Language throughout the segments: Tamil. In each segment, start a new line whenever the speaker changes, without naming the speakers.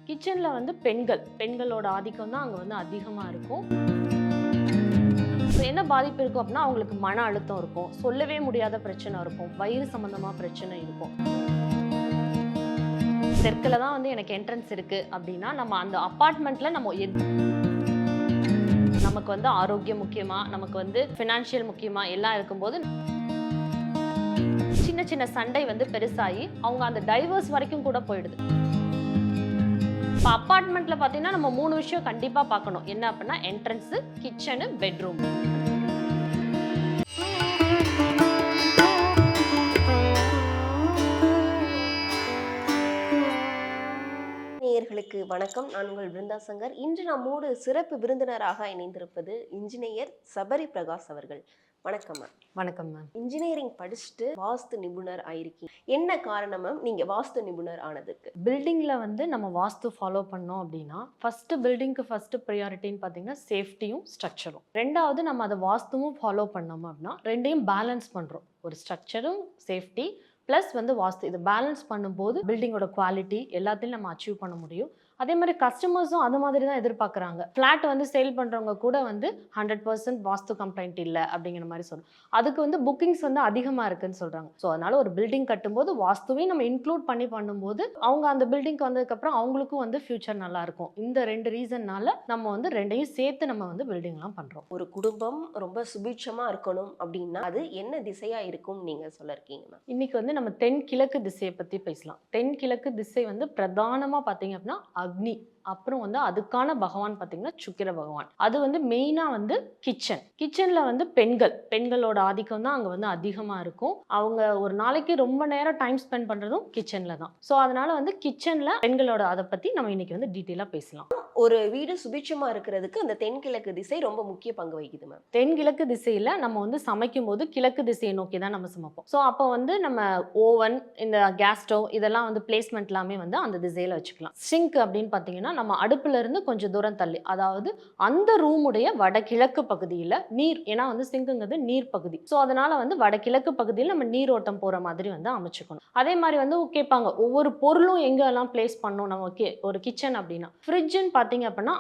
கிச்சனில் வந்து பெண்களோட ஆதிக்கம் தான் அங்கே வந்து அதிகமாக இருக்கும். ஸோ என்ன பாதிப்பு இருக்கும் அப்படின்னா அவங்களுக்கு மன அழுத்தம் இருக்கும், சொல்லவே முடியாத பிரச்சனை இருக்கும், வயிறு சம்மந்தமாக பிரச்சனை இருக்கும். தெற்கில் தான் வந்து எனக்கு என்ட்ரன்ஸ் இருக்குது அப்படின்னா நம்ம அந்த அப்பார்ட்மெண்ட்டில் நமக்கு வந்து ஆரோக்கியம் முக்கியமாக, நமக்கு வந்து ஃபினான்ஷியல் முக்கியமாக எல்லாம் இருக்கும்போது சின்ன சின்ன சண்டை வந்து பெருசாகி அவங்க அந்த டைவர்ஸ் வரைக்கும் கூட போயிடுது. இப்போ அப்பார்ட்மெண்ட்டில் பார்த்தீங்கன்னா நம்ம 3 விஷயம் கண்டிப்பாக பார்க்கணும். என்ன அப்படின்னா என்ட்ரன்ஸு, கிச்சனு, பெட்ரூம்.
நேயர்களுக்கு வணக்கம். நான் உங்கள் பிருந்தா சங்கர். இன்று நம்மோடு சிறப்பு விருந்தினராக இணைந்திருப்பது இன்ஜினியர் சபரி பிரகாஷ் அவர்கள். வணக்கம் மேம்.
வணக்கம் மேம்.
இன்ஜினியரிங் படிச்சுட்டு வாஸ்து நிபுணர் ஆயிருக்கீங்க. என்ன காரணம் மேம் நீங்க வாஸ்து நிபுணர் ஆனதுக்கு?
பில்டிங்கில் வந்து நம்ம வாஸ்து ஃபாலோ பண்ணோம் அப்படின்னா பில்டிங்க்கு ஃபர்ஸ்ட் ப்ரையாரிட்டின்னு பார்த்தீங்கன்னா சேஃப்டியும் ஸ்ட்ரக்சரும். ரெண்டாவது நம்ம அதை வாஸ்துவும் ஃபாலோ பண்ணோம் அப்படின்னா ரெண்டையும் பேலன்ஸ் பண்ணுறோம். ஒரு ஸ்ட்ரக்சரும் சேஃப்டி ப்ளஸ் வந்து வாஸ்து, இதை பேலன்ஸ் பண்ணும்போது பில்டிங்கோட குவாலிட்டி எல்லாத்தையும் நம்ம அச்சீவ் பண்ண முடியும். அதே மாதிரி கஸ்டமர்ஸும் அது மாதிரி தான் எதிர்பார்க்குறாங்க. ஃப்ளாட் வந்து சேல் பண்ணுறவங்க கூட வந்து 100% வாஸ்து கம்ப்ளைண்ட் இல்லை அப்படிங்கிற மாதிரி சொல்கிறோம். அதுக்கு வந்து புக்கிங்ஸ் வந்து அதிகமாக இருக்குன்னு சொல்கிறாங்க. ஸோ அதனால் ஒரு பில்டிங் கட்டும்போது வாஸ்துவையும் நம்ம இன்க்ளூட் பண்ணும்போது அவங்க அந்த பில்டிங்க்கு வந்ததுக்கப்புறம் அவங்களுக்கும் வந்து ஃபியூச்சர் நல்லாயிருக்கும். இந்த 2 ரீசன்னால நம்ம வந்து ரெண்டையும் சேர்த்து நம்ம வந்து பில்டிங்லாம் பண்ணுறோம்.
ஒரு குடும்பம் ரொம்ப சுபிட்சமாக இருக்கணும் அப்படின்னா அது என்ன திசையாக இருக்கும் நீங்கள் சொல்லிருக்கீங்க மேம்?
இன்னைக்கு வந்து நம்ம தென்கிழக்கு திசையை பற்றி பேசலாம். தென்கிழக்கு திசை வந்து பிரதானமாக பார்த்தீங்க அப்படின்னா அக்னி, அப்புறம் வந்து அதுக்கான பகவான் பார்த்தீங்கன்னா சுக்கிர பகவான். அது வந்து மெயினாக வந்து கிச்சனில் வந்து பெண்களோட ஆதிக்கம் தான் அங்கே வந்து அதிகமாக இருக்கும். அவங்க ஒரு நாளைக்கு ரொம்ப நேரம் டைம் ஸ்பெண்ட் பண்ணுறதும் கிச்சனில் தான். ஸோ அதனால வந்து கிச்சனில் பெண்களோட அதை பற்றி நம்ம இன்னைக்கு வந்து டீட்டெயிலாக பேசலாம்.
ஒரு வீடு சுபிட்சமா இருக்கிறதுக்கு அந்த தென்கிழக்கு திசை ரொம்ப முக்கிய பங்கு வகிக்குது மேம்.
தென்கிழக்கு திசையில் நம்ம வந்து சமைக்கும் போது கிழக்கு திசையை நோக்கி தான் நம்ம சமைப்போம். ஸோ அப்போ வந்து நம்ம ஓவன், இந்த கேஸ் ஸ்டவ் இதெல்லாம் வந்து பிளேஸ்மெண்ட் எல்லாமே வந்து அந்த திசையில் வச்சுக்கலாம். சிங்க் அப்படின்னு பார்த்தீங்கன்னா நம்ம அடுப்புல இருந்து கொஞ்சம் தூரம் தள்ளி, அதாவது அந்த ரூமுடைய வடகிழக்கு பகுதியில் நீர், ஏன்னா வந்து சிங்குங்கிறது நீர் பகுதி. ஸோ அதனால வந்து வடகிழக்கு பகுதியில் நம்ம நீரோட்டம் போகிற மாதிரி வந்து அமைச்சுக்கணும். அதே மாதிரி வந்து கேட்பாங்க ஒவ்வொரு பொருளும் எங்கெல்லாம் பிளேஸ் பண்ணணும். நம்ம ஒரு கிச்சன் அப்படின்னா ஃப்ரிட்ஜுன்னு பார்த்தீங்க அப்படின்னா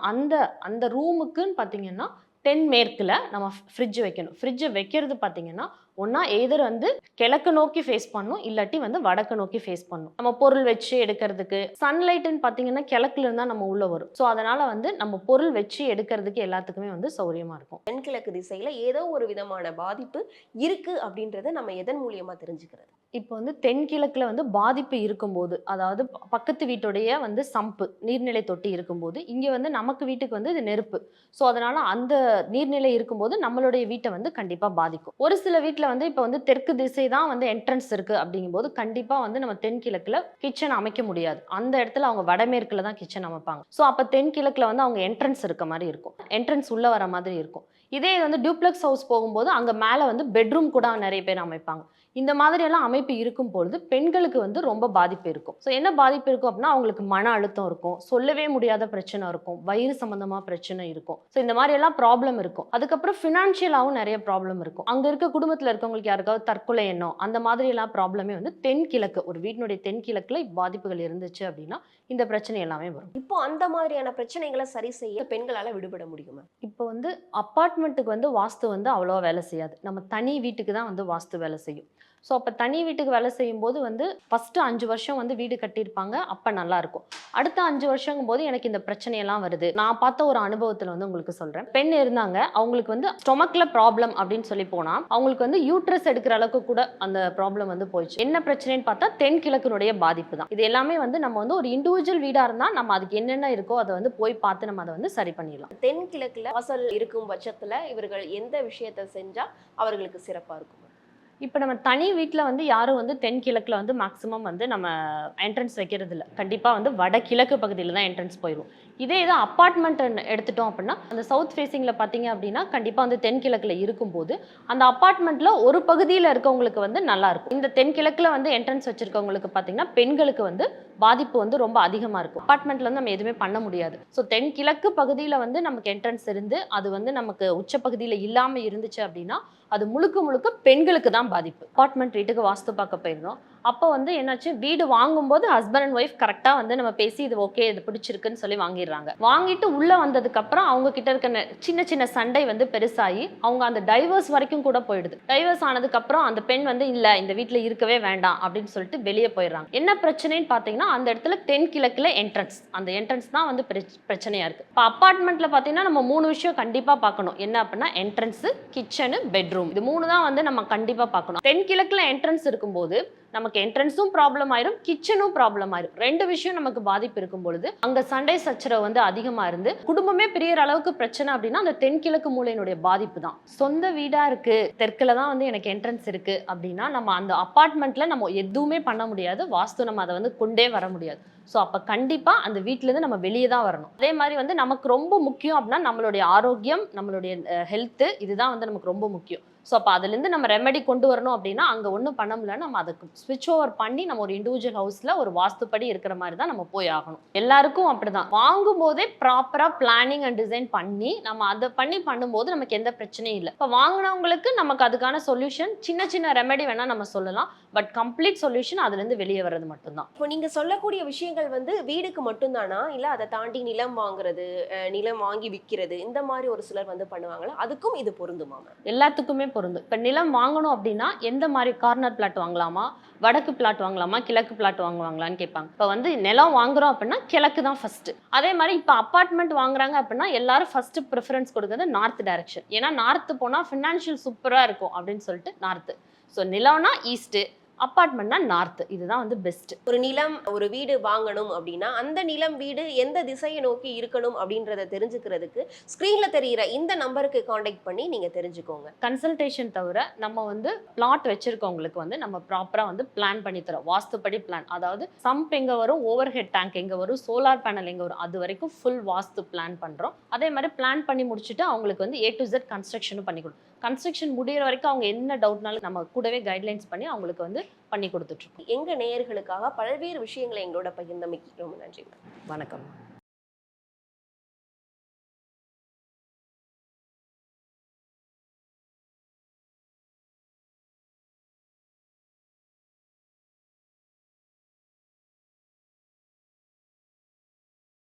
அந்த ரூமுக்குன்னு பார்த்தீங்கன்னா தென்மேற்குல நம்ம ஃப்ரிட்ஜ் வைக்கணும். ஃப்ரிட்ஜை வைக்கிறது பார்த்தீங்கன்னா ஒன்றா எதர் வந்து கிழக்கு நோக்கி ஃபேஸ் பண்ணணும், இல்லாட்டி வந்து வடக்கு நோக்கி ஃபேஸ் பண்ணணும். நம்ம பொருள் வச்சு எடுக்கிறதுக்கு சன்லைட்டுன்னு பார்த்தீங்கன்னா கிழக்குல இருந்தால் நம்ம உள்ள வரும். ஸோ அதனால வந்து நம்ம பொருள் வச்சு எடுக்கிறதுக்கு எல்லாத்துக்குமே வந்து சௌரியமாக இருக்கும்.
தென்கிழக்கு திசையில் ஏதோ ஒரு விதமான பாதிப்பு இருக்கு அப்படின்றத நம்ம எதன் மூலியமா தெரிஞ்சுக்கிறது?
இப்போ வந்து தென்கிழக்கில் வந்து பாதிப்பு இருக்கும்போது, அதாவது பக்கத்து வீட்டுடைய வந்து சம்பு நீர்நிலை தொட்டி இருக்கும்போது, இங்கே வந்து நமக்கு வீட்டுக்கு வந்து இது நெருப்பு. ஸோ அதனால அந்த நீர்நிலை இருக்கும்போது நம்மளுடைய வீட்டை வந்து கண்டிப்பாக பாதிக்கும். ஒரு சில வீட்டில் வந்து இப்போ வந்து தெற்கு திசை தான் வந்து என்ட்ரன்ஸ் இருக்குது அப்படிங்கும்போது கண்டிப்பாக வந்து நம்ம தென்கிழக்கில் கிச்சன் அமைக்க முடியாது. அந்த இடத்துல அவங்க வடமேற்கில் தான் கிச்சன் அமைப்பாங்க. ஸோ அப்போ தென்கிழக்கில் வந்து அவங்க என்ட்ரன்ஸ் இருக்க மாதிரி இருக்கும், என்ட்ரன்ஸ் உள்ளே வர மாதிரி இருக்கும். இதே வந்து டியூப்ளெக்ஸ் ஹவுஸ் போகும்போது அங்கே மேலே வந்து பெட்ரூம் கூட நிறைய பேர் அமைப்பாங்க. இந்த மாதிரியெல்லாம் அமைப்பு இருக்கும் பொழுது பெண்களுக்கு வந்து ரொம்ப பாதிப்பு இருக்கும். ஸோ என்ன பாதிப்பு இருக்கும் அப்படின்னா அவங்களுக்கு மன அழுத்தம் இருக்கும், சொல்லவே முடியாத பிரச்சனை இருக்கும், வயிறு சம்பந்தமாக பிரச்சனை இருக்கும். ஸோ இந்த மாதிரி எல்லாம் ப்ராப்ளம் இருக்கும். அதுக்கப்புறம் ஃபினான்ஷியலாகவும் நிறைய ப்ராப்ளம் இருக்கும். அங்கே இருக்க குடும்பத்தில் இருக்கவங்களுக்கு யாருக்காவது தற்கொலை எண்ணம் அந்த மாதிரி எல்லாம் ப்ராப்ளமே வந்து தென்கிழக்கு, ஒரு வீட்டினுடைய தென்கிழக்கில் பாதிப்புகள் இருந்துச்சு அப்படின்னா இந்த பிரச்சனை எல்லாமே வரும்.
இப்போ அந்த மாதிரியான பிரச்சனைகளை சரி செய்ய பெண்களால் விடுபட முடியுமா?
இப்போ வந்து அப்பார்ட்மெண்ட்டுக்கு வந்து வாஸ்து வந்து அவ்வளோவா வேலை செய்யாது. நம்ம தனி வீட்டுக்கு தான் வந்து வாஸ்து வேலை செய்யும். ஸோ அப்போ தனி வீட்டுக்கு வேலை செய்யும்போது வந்து ஃபஸ்ட்டு 5 வருஷம் வந்து வீடு கட்டியிருப்பாங்க, அப்போ நல்லாயிருக்கும். அடுத்த 5 வருஷங்கும் போது எனக்கு இந்த பிரச்சனையெல்லாம் வருது. நான் பார்த்த ஒரு அனுபவத்தில் வந்து உங்களுக்கு சொல்கிறேன். பெண் இருந்தாங்க, அவங்களுக்கு வந்து ஸ்டொமக்கில் ப்ராப்ளம் அப்படின்னு சொல்லி போனால் அவங்களுக்கு வந்து யூட்ரஸ் எடுக்கிற அளவுக்கு கூட அந்த ப்ராப்ளம் வந்து போயிடுச்சு. என்ன பிரச்சனைன்னு பார்த்தா தென்கிழக்கினுடைய பாதிப்பு தான். இது எல்லாமே வந்து நம்ம வந்து ஒரு இண்டிவிஜுவல் வீடாக இருந்தால் நம்ம அதுக்கு என்னென்ன இருக்கோ அதை வந்து போய் பார்த்து நம்ம அதை வந்து சரி பண்ணிடலாம்.
தென்கிழக்கில் வாசல் இருக்கும் பட்சத்தில் இவர்கள் எந்த விஷயத்தை செஞ்சால் அவர்களுக்கு சிறப்பாக இருக்கும்?
இப்போ நம்ம தனி வீட்டில் வந்து யாரும் வந்து தென்கிழக்கில் வந்து மேக்ஸிமம் வந்து நம்ம என்ட்ரன்ஸ் வைக்கிறது இல்லை. கண்டிப்பாக வந்து வடகிழக்கு பகுதியில் தான் என்ட்ரன்ஸ் போயிடும். இதே ஏதோ அப்பார்ட்மெண்ட் எடுத்துட்டோம் அப்படின்னா அந்த சவுத் ஃபேஸிங்கில் பார்த்தீங்க அப்படின்னா கண்டிப்பாக வந்து தென்கிழக்கில் இருக்கும்போது அந்த அப்பார்ட்மெண்ட்டில் ஒரு பகுதியில் இருக்கவங்களுக்கு வந்து நல்லாயிருக்கும். இந்த தென்கிழக்கில் வந்து என்ட்ரன்ஸ் வச்சுருக்கவங்களுக்கு பார்த்தீங்கன்னா பெண்களுக்கு வந்து பாதிப்பு வந்து ரொம்ப அதிகமாக இருக்கும். அப்பார்ட்மெண்ட்டில் வந்து நம்ம எதுவுமே பண்ண முடியாது. ஸோ தென்கிழக்கு பகுதியில் வந்து நமக்கு என்ட்ரன்ஸ் இருந்து அது வந்து நமக்கு உச்சப்பகுதியில் இல்லாமல் இருந்துச்சு அப்படின்னா அது முழுக்க பெண்களுக்கு தான் பாதிப்பு. அப்பார்ட்மெண்ட் வீட்டுக்கு வாஸ்து பார்க்க போயிருந்தோம். அப்போ வந்து என்னாச்சு, வீடு வாங்கும்போது ஹஸ்பண்ட் அண்ட் ஒய்ஃப் கரெக்டாக வந்து நம்ம பேசி இது ஓகே இது பிடிச்சிருக்குன்னு சொல்லி வாங்கிடுறாங்க. வாங்கிட்டு உள்ளே வந்ததுக்கப்புறம் அவங்க கிட்ட இருக்க சின்ன சின்ன சண்டை வந்து பெருசாகி அவங்க அந்த டைவர்ஸ் வரைக்கும் கூட போயிடுது. டைவர்ஸ் ஆனதுக்கப்புறம் அந்த பெண் வந்து இல்லை இந்த வீட்டில் இருக்கவே வேண்டாம் அப்படின்னு சொல்லிட்டு வெளியே போயிடுறாங்க. என்ன பிரச்சனைன்னு பார்த்தீங்கன்னா அந்த இடத்துல தென்கிழக்கில் என்ட்ரன்ஸ், அந்த என்ட்ரன்ஸ் தான் வந்து பிரச்சனையாக இருக்குது. இப்போ அப்பார்ட்மெண்ட்டில் பார்த்தீங்கன்னா நம்ம 3 விஷயம் கண்டிப்பாக பார்க்கணும். என்ன அப்படின்னா என்ட்ரன்ஸு, கிச்சனு, பெட்ரூம், இது 3 தான் வந்து நம்ம கண்டிப்பாக பார்க்கணும். தென்கிழக்கில் என்ட்ரன்ஸ் இருக்கும்போது நமக்கு என்ட்ரன்ஸும் ப்ராப்ளம் ஆயிரும், கிச்சனும் ப்ராப்ளம் ஆயிரும். 2 விஷயம் நமக்கு பாதிப்பு இருக்கும் பொழுது அங்க சண்டை சச்சரவு வந்து அதிகமா இருந்து குடும்பமே பிரியற அளவுக்கு பிரச்சனை அப்படின்னா அந்த தென்கிழக்கு மூலையினுடைய பாதிப்பு தான். சொந்த வீடா இருக்கு, தெற்குல தான் வந்து எனக்கு என்ட்ரன்ஸ் இருக்கு அப்படின்னா நம்ம அந்த அபார்ட்மெண்ட்ல நம்ம எதுவுமே பண்ண முடியாது. வாஸ்து நம்ம அதை வந்து கொண்டே வர முடியாது. ஸோ அப்போ கண்டிப்பாக அந்த வீட்டிலேருந்து நம்ம வெளியே தான் வரணும். அதே மாதிரி வந்து நமக்கு ரொம்ப முக்கியம் அப்படின்னா நம்மளுடைய ஆரோக்கியம், நம்மளுடைய ஹெல்த்து, இதுதான் வந்து நமக்கு ரொம்ப முக்கியம். ஸோ அப்போ அதுலேருந்து நம்ம ரெமெடி கொண்டு வரணும் அப்படின்னா அங்கே ஒன்றும் பண்ண முடியலன்னா நம்ம அதுக்கு ஸ்விட்ச் ஓவர் பண்ணி நம்ம ஒரு இண்டிவிஜுவல் ஹவுஸில் ஒரு வாஸ்துப்படி இருக்கிற மாதிரி தான் நம்ம போய் ஆகணும். எல்லாருக்கும் அப்படிதான் வாங்கும் போதே ப்ராப்பராக பிளானிங் அண்ட் டிசைன் பண்ணி நம்ம அதை பண்ணும்போது நமக்கு எந்த பிரச்சனையும் இல்லை. இப்போ வாங்கினவங்களுக்கு நமக்கு அதுக்கான சொல்யூஷன் சின்ன சின்ன ரெமெடி வேணால் நம்ம சொல்லலாம். பட் கம்ப்ளீட் சொல்யூஷன் அதுலேருந்து வெளியே வர்றது மட்டும்தான்.
இப்போ நீங்க சொல்லக்கூடிய விஷயங்கள் வந்து வீடுக்கு மட்டும்தானா, இல்ல அதை தாண்டி நிலம் வாங்குறது, நிலம் வாங்கி விற்கிறது, இந்த மாதிரி ஒரு சிலர் வந்து பண்ணுவாங்களா? அதுக்கும் இது பொருந்துமா?
எல்லாத்துக்குமே பொருந்தும். இப்போ நிலம் வாங்கணும் அப்படின்னா எந்த மாதிரி கார்னர் பிளாட் வாங்கலாமா, வடக்கு பிளாட் வாங்கலாமா, கிழக்கு பிளாட் வாங்குவாங்களான்னு கேட்பாங்க. இப்போ வந்து நிலம் வாங்குறோம் அப்படின்னா கிழக்கு தான் ஃபர்ஸ்ட். அதே மாதிரி இப்போ அப்பார்ட்மெண்ட் வாங்குறாங்க அப்படின்னா எல்லாரும் ஃபர்ஸ்ட் ப்ரிஃபரன்ஸ் கொடுக்குறது நார்த் டைரக்ஷன். ஏன்னா நார்த்து போனால் ஃபினான்ஷியல் சூப்பராக இருக்கும் அப்படின்னு சொல்லிட்டு நார்த்து. ஸோ நிலம்னா ஈஸ்ட்டு, அப்பார்ட்மெண்ட்னா நார்த், இதுதான் வந்து பெஸ்ட்.
ஒரு நிலம், ஒரு வீடு வாங்கணும் அப்படின்னா அந்த நிலம் வீடு எந்த திசையை நோக்கி இருக்கணும் அப்படின்றத தெரிஞ்சுக்கிறதுக்கு ஸ்கிரீன்ல தெரிகிற இந்த நம்பருக்கு காண்டாக்ட் பண்ணி நீங்க தெரிஞ்சுக்கோங்க.
கன்சல்டேஷன் தவிர நம்ம வந்து பிளாட் வச்சிருக்கவங்களுக்கு வந்து நம்ம ப்ராப்பரா வந்து பிளான் பண்ணி தரோம். வாஸ்துப்படி பிளான், அதாவது சம்ப் எங்க வரும், ஓவர் ஹெட் டேங்க் எங்க வரும், சோலார் பேனல் எங்க வரும், அது வரைக்கும் ஃபுல் வாஸ்து பிளான் பண்றோம். அதே மாதிரி பிளான் பண்ணி முடிச்சுட்டு அவங்களுக்கு வந்து A to Z கன்ஸ்ட்ரக்ஷனும் பண்ணி கொடுக்கும். கன்ஸ்ட்ரக்ஷன் முடிகிற வரைக்கும் அவங்க என்ன டவுட்னாலும் நம்ம கூடவே கைட்லைன்ஸ் பண்ணி அவங்களுக்கு வந்து பண்ணி கொடுத்துட்ருக்கோம்.
எங்க நேயர்களுக்காக பல்வேறு விஷயங்களை எங்களோட பகிர்ந்தமைக்கு ரொம்ப நன்றி.
வணக்கம்.